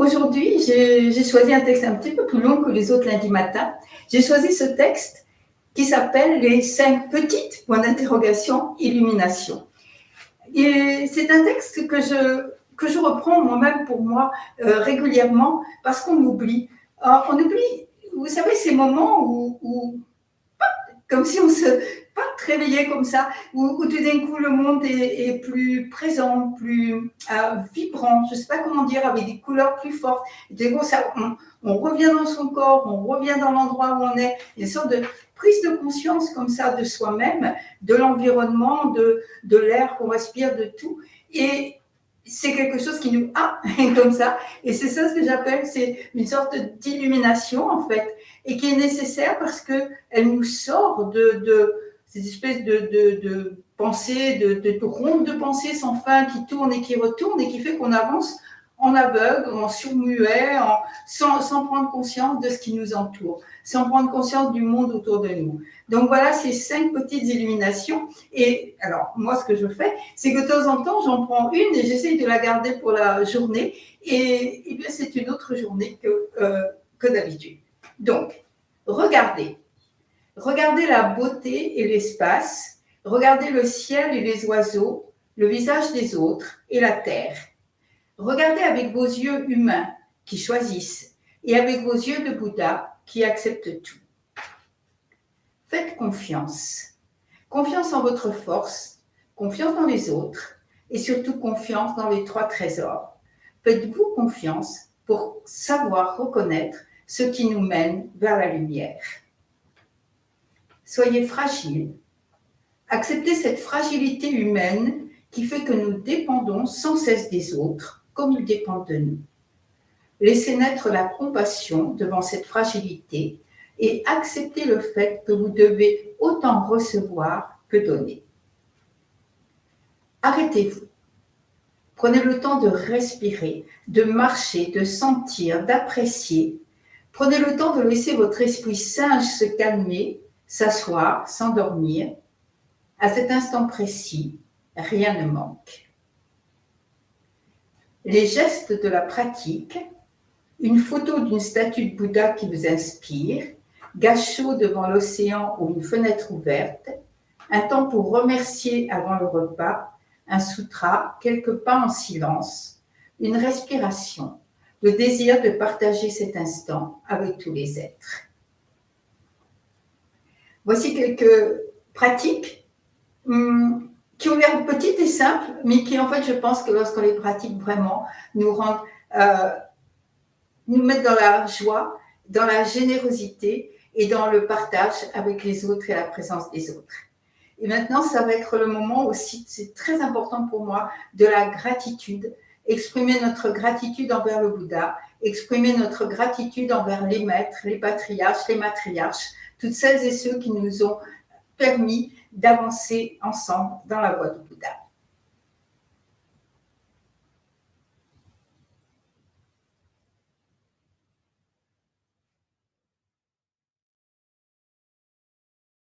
Aujourd'hui, j'ai choisi un texte un petit peu plus long que les autres lundis matins. J'ai choisi ce texte qui s'appelle Les 5 petites points d'interrogation illumination. Et c'est un texte que je reprends moi-même pour moi régulièrement parce qu'on oublie. On oublie, vous savez, ces moments où comme si on se pas réveillait comme ça, où tout d'un coup le monde est plus présent, plus vibrant, je ne sais pas comment dire, avec des couleurs plus fortes. Et du coup, on revient dans son corps, on revient dans l'endroit où on est, une sorte de prise de conscience comme ça de soi-même, de l'environnement, de l'air qu'on respire, de tout. Et c'est quelque chose qui nous comme ça. Et c'est ça ce que j'appelle, c'est une sorte d'illumination en fait, et qui est nécessaire parce qu'elle nous sort de ces espèces de pensées, de rondes de pensées sans fin qui tournent et qui retournent et qui fait qu'on avance en aveugle, en surmuet, sans prendre conscience de ce qui nous entoure, sans prendre conscience du monde autour de nous. Donc voilà ces 5 petites illuminations. Et alors, moi, ce que je fais, c'est que de temps en temps, j'en prends une et j'essaye de la garder pour la journée. Et bien, c'est une autre journée que d'habitude. Donc, regardez. Regardez la beauté et l'espace. Regardez le ciel et les oiseaux, le visage des autres et la terre. Regardez avec vos yeux humains qui choisissent et avec vos yeux de Bouddha qui acceptent tout. Faites confiance. Confiance en votre force, confiance dans les autres et surtout confiance dans les 3 trésors. Faites-vous confiance pour savoir reconnaître ce qui nous mène vers la lumière. Soyez fragile. Acceptez cette fragilité humaine qui fait que nous dépendons sans cesse des autres comme ils dépendent de nous. Laissez naître la compassion devant cette fragilité et acceptez le fait que vous devez autant recevoir que donner. Arrêtez-vous. Prenez le temps de respirer, de marcher, de sentir, d'apprécier. Prenez le temps de laisser votre esprit singe se calmer, s'asseoir, s'endormir. À cet instant précis, rien ne manque. Les gestes de la pratique, une photo d'une statue de Bouddha qui vous inspire, gâchot devant l'océan ou une fenêtre ouverte, un temps pour remercier avant le repas, un sutra, quelques pas en silence, une respiration, le désir de partager cet instant avec tous les êtres. Voici quelques pratiques qui ont l'air petites et simples, mais qui en fait, je pense que lorsqu'on les pratique vraiment, nous mettent dans la joie, dans la générosité et dans le partage avec les autres et la présence des autres. Et maintenant, ça va être le moment aussi, c'est très important pour moi, de la gratitude. Exprimer notre gratitude envers le Bouddha, exprimer notre gratitude envers les maîtres, les patriarches, les matriarches, toutes celles et ceux qui nous ont permis d'avancer ensemble dans la voie du Bouddha.